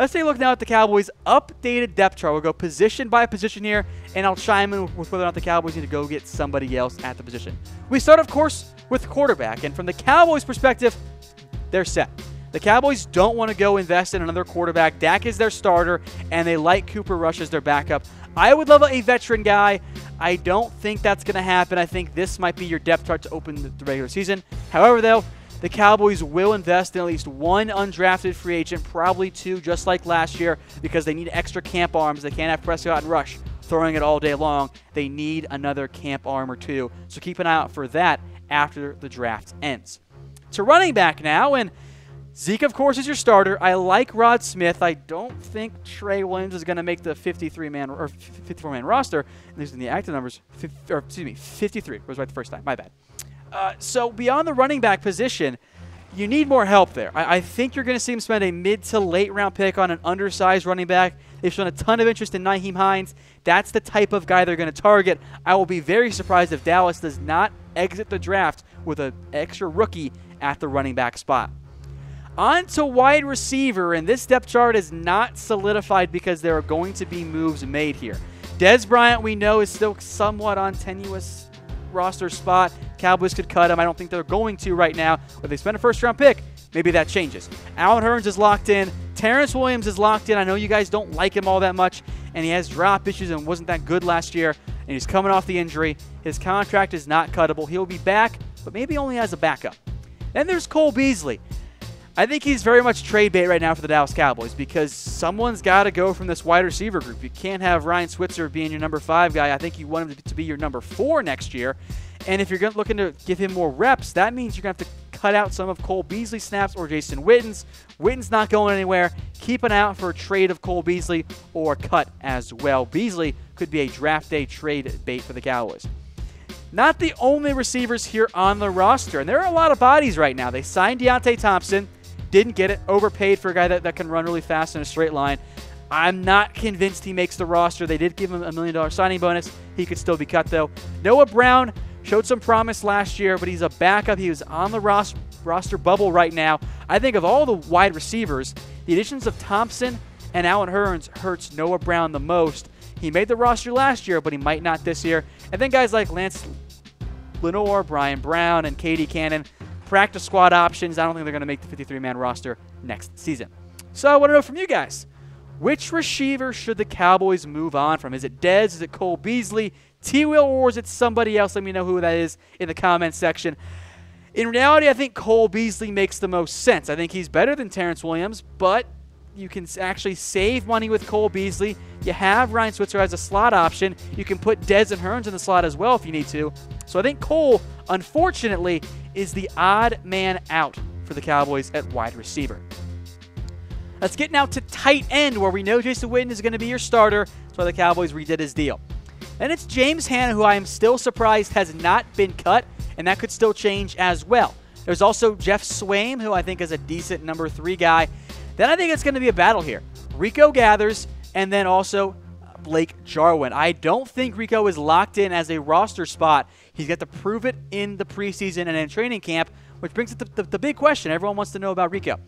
Let's take a look now at the Cowboys' updated depth chart. We'll go position by position here, and I'll chime in with whether or not the Cowboys need to go get somebody else at the position. We start, of course, with quarterback, and from the Cowboys' perspective, they're set. The Cowboys don't want to go invest in another quarterback. Dak is their starter, and they like Cooper Rush as their backup. I would love a veteran guy. I don't think that's going to happen. I think this might be your depth chart to open the regular season. However, though, the Cowboys will invest in at least one undrafted free agent, probably two, just like last year, because they need extra camp arms. They can't have Prescott and Rush throwing it all day long. They need another camp arm or two. So keep an eye out for that after the draft ends. To running back now, and Zeke, of course, is your starter. I like Rod Smith. I don't think Trey Williams is going to make the 53-man or 54-man roster. At least in the active numbers, 53 was right the first time. My bad. So beyond the running back position, you need more help there. I think you're going to see him spend a mid to late round pick on an undersized running back. They've shown a ton of interest in Nyheim Hines. That's the type of guy they're going to target. I will be very surprised if Dallas does not exit the draft with an extra rookie at the running back spot. On to wide receiver, and this depth chart is not solidified because there are going to be moves made here. Dez Bryant, we know, is still somewhat on tenuous roster spot. Cowboys could cut him. I don't think they're going to right now. But they spent a first-round pick. Maybe that changes. Allen Hurns is locked in. Terrence Williams is locked in. I know you guys don't like him all that much, and he has drop issues and wasn't that good last year, and he's coming off the injury. His contract is not cuttable. He'll be back, but maybe only as a backup. Then there's Cole Beasley. I think he's very much trade bait right now for the Dallas Cowboys because someone's got to go from this wide receiver group. You can't have Ryan Switzer being your number 5 guy. I think you want him to be your number 4 next year. And if you're looking to give him more reps, that means you're going to have to cut out some of Cole Beasley's snaps or Jason Witten's. Witten's not going anywhere. Keep an eye out for a trade of Cole Beasley or a cut as well. Beasley could be a draft day trade bait for the Cowboys. Not the only receivers here on the roster, and there are a lot of bodies right now. They signed Deontay Thompson. Didn't get it. Overpaid for a guy that can run really fast in a straight line. I'm not convinced he makes the roster. They did give him a $1 million signing bonus. He could still be cut, though. Noah Brown showed some promise last year, but he's a backup. He was on the roster bubble right now. I think of all the wide receivers, the additions of Thompson and Allen Hurns hurts Noah Brown the most. He made the roster last year, but he might not this year. And then guys like Lance Lenoir, Brian Brown, and Katie Cannon, practice squad options. I don't think they're going to make the 53-man roster next season. So I want to know from you guys, which receiver should the Cowboys move on from? Is it Dez? Is it Cole Beasley? T-Will? Or is it somebody else? Let me know who that is in the comments section. In reality, I think Cole Beasley makes the most sense. I think he's better than Terrence Williams, but you can actually save money with Cole Beasley. You have Ryan Switzer as a slot option. You can put Dez and Hurns in the slot as well if you need to. So I think Cole, unfortunately, is the odd man out for the Cowboys at wide receiver. Let's get now to tight end, where we know Jason Witten is going to be your starter. That's why the Cowboys redid his deal. And it's James Hanna, who I am still surprised has not been cut, and that could still change as well. There's also Jeff Swaim, who I think is a decent number 3 guy. Then I think it's going to be a battle here. Rico Gathers, and then also Blake Jarwin. I don't think Rico is locked in as a roster spot. He's got to prove it in the preseason and in training camp, which brings up the big question everyone wants to know about Rico.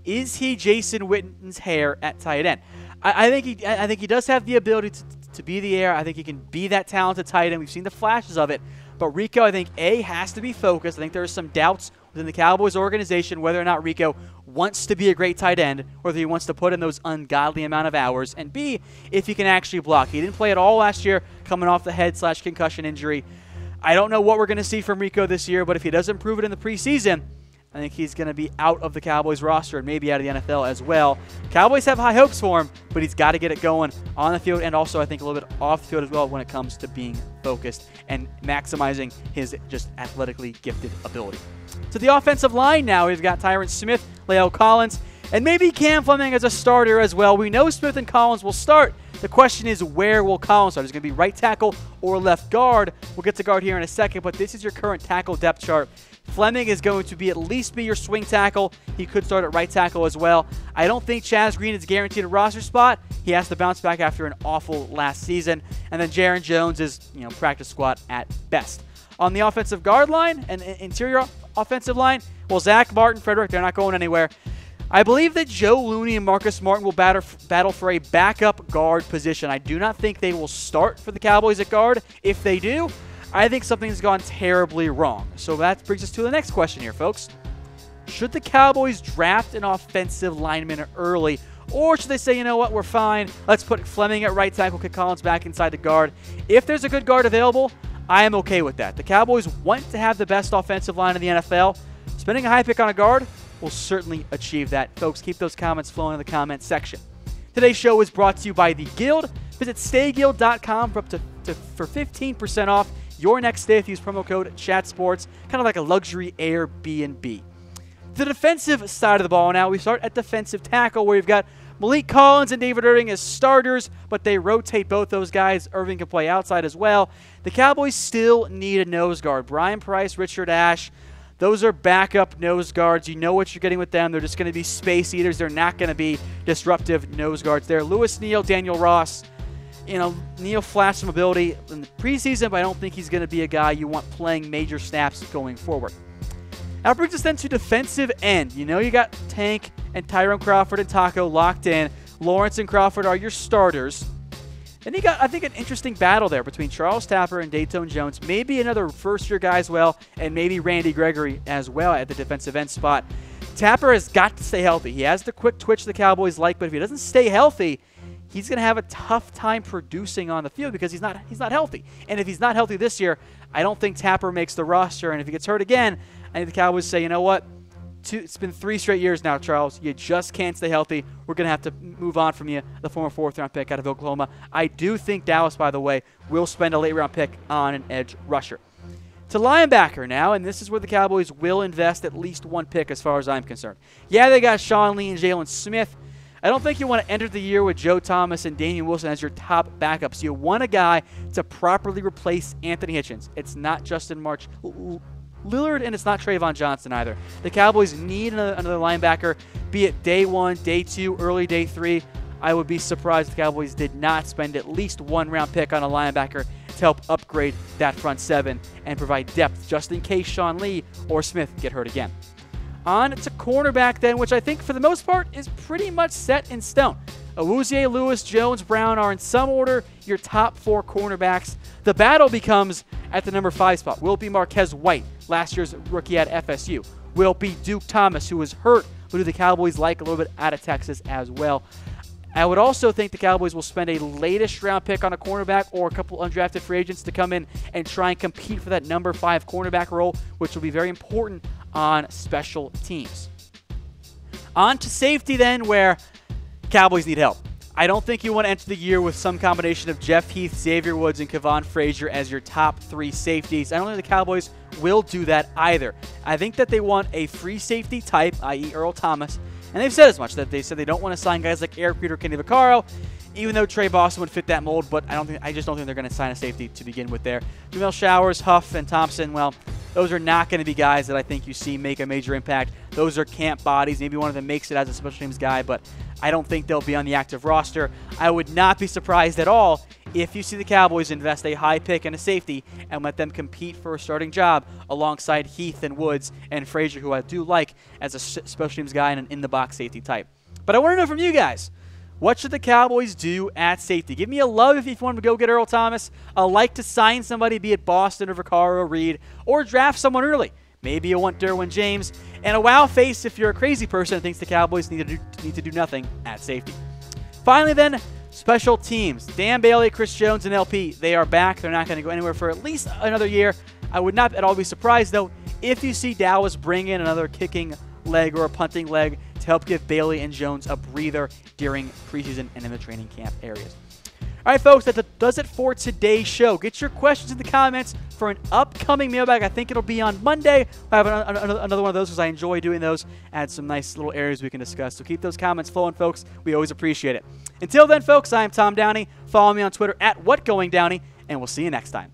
Is he Jason Witten's heir at tight end? I think he does have the ability to be the heir. I think he can be that talented tight end. We've seen the flashes of it. But Rico, I think, has to be focused. I think there are some doubts within the Cowboys organization whether or not Rico wants to be a great tight end, whether he wants to put in those ungodly amount of hours, and B, if he can actually block. He didn't play at all last year coming off the head/concussion injury. I don't know what we're going to see from Rico this year, but if he doesn't prove it in the preseason, I think he's going to be out of the Cowboys roster and maybe out of the NFL as well. Cowboys have high hopes for him, but he's got to get it going on the field and also I think a little bit off the field as well when it comes to being focused and maximizing his just athletically gifted ability. To the offensive line now, we've got Tyron Smith, La'el Collins, and maybe Cam Fleming as a starter as well. We know Smith and Collins will start. The question is, where will Collins start? Is it going to be right tackle or left guard? We'll get to guard here in a second, but this is your current tackle depth chart. Fleming is going to at least be your swing tackle. He could start at right tackle as well. I don't think Chaz Green is guaranteed a roster spot. He has to bounce back after an awful last season. And then Jaron Jones is, practice squad at best. On the offensive guard line and interior offensive line, well, Zach, Martin, Frederick, they're not going anywhere. I believe that Joe Looney and Marcus Martin will battle for a backup guard position. I do not think they will start for the Cowboys at guard. If they do, I think something's gone terribly wrong. So that brings us to the next question here, folks. Should the Cowboys draft an offensive lineman early, or should they say, you know what, we're fine, let's put Fleming at right tackle, kick Collins back inside the guard? If there's a good guard available, I am okay with that. The Cowboys want to have the best offensive line in the NFL. Spending a high pick on a guard will certainly achieve that. Folks, keep those comments flowing in the comment section. Today's show is brought to you by The Guild. Visit stayguild.com for 15% off your next stay if you use promo code CHATSPORTS, kind of like a luxury Airbnb. The defensive side of the ball now, we start at defensive tackle, where you've got Malik Collins and David Irving as starters, but they rotate both those guys. Irving can play outside as well. The Cowboys still need a nose guard. Brian Price, Richard Ash, those are backup nose guards. You know what you're getting with them. They're just going to be space eaters. They're not going to be disruptive nose guards there. Lewis Neal, Daniel Ross. Neal flashed some ability in the preseason, but I don't think he's going to be a guy you want playing major snaps going forward. That brings us then to defensive end. You got Tank and Tyrone Crawford and Taco locked in. Lawrence and Crawford are your starters. Then you got, I think, an interesting battle there between Charles Tapper and Dayton Jones. Maybe another first-year guy as well, and maybe Randy Gregory as well at the defensive end spot. Tapper has got to stay healthy. He has the quick twitch the Cowboys like, but if he doesn't stay healthy, he's going to have a tough time producing on the field because he's not healthy. And if he's not healthy this year, I don't think Tapper makes the roster. And if he gets hurt again, I think the Cowboys say, you know what? It's been 3 straight years now, Charles. You just can't stay healthy. We're going to have to move on from you, the former 4th-round pick out of Oklahoma. I do think Dallas, by the way, will spend a late-round pick on an edge rusher. To linebacker now, and this is where the Cowboys will invest at least 1 pick as far as I'm concerned. Yeah, they got Sean Lee and Jalen Smith. I don't think you want to enter the year with Joe Thomas and Damian Wilson as your top backups. You want a guy to properly replace Anthony Hitchens. It's not Justin Lillard, and it's not Trayvon Johnson either. The Cowboys need another linebacker, be it day 1, day 2, early day 3. I would be surprised if the Cowboys did not spend at least 1 round pick on a linebacker to help upgrade that front 7 and provide depth just in case Sean Lee or Smith get hurt again. On to cornerback then, which I think for the most part is pretty much set in stone. Awuzie, Lewis, Jones, Brown are in some order your top 4 cornerbacks. The battle becomes at the number 5 spot. Will it be Marquez White, last year's rookie at FSU? Will it be Duke Thomas, who was hurt, who do the Cowboys like a little bit out of Texas as well? I would also think the Cowboys will spend a latest round pick on a cornerback or a couple undrafted free agents to come in and try and compete for that number 5 cornerback role, which will be very important on special teams. On to safety then, where Cowboys need help. I don't think you want to enter the year with some combination of Jeff Heath, Xavier Woods, and Kevon Frazier as your top 3 safeties. I don't think the Cowboys will do that either. I think that they want a free safety type, i.e. Earl Thomas, and they've said as much, that they said they don't want to sign guys like Eric Peter, Kenny Vaccaro, even though Trey Boston would fit that mold, but I just don't think they're going to sign a safety to begin with there. Jamel Showers, Huff, and Thompson, well, those are not going to be guys that I think you see make a major impact. Those are camp bodies. Maybe one of them makes it as a special teams guy, but I don't think they'll be on the active roster. I would not be surprised at all if you see the Cowboys invest a high pick in a safety and let them compete for a starting job alongside Heath and Woods and Frazier, who I do like as a special teams guy and an in-the-box safety type. But I want to know from you guys, what should the Cowboys do at safety? Give me a love if you want to go get Earl Thomas, a like to sign somebody, be it Boston or Vaccaro or Reed, or draft someone early. Maybe you want Derwin James, and a wow face if you're a crazy person and thinks the Cowboys need to do nothing at safety. Finally then, special teams. Dan Bailey, Chris Jones, and LP, they are back. They're not going to go anywhere for at least another year. I would not at all be surprised, though, if you see Dallas bring in another kicking leg or a punting leg to help give Bailey and Jones a breather during preseason and in the training camp areas. All right, folks, that does it for today's show. Get your questions in the comments for an upcoming mailbag. I think it'll be on Monday. I'll have another one of those because I enjoy doing those. Add some nice little areas we can discuss. So keep those comments flowing, folks. We always appreciate it. Until then, folks, I am Tom Downey. Follow me on Twitter at WhatGoingDowney, and we'll see you next time.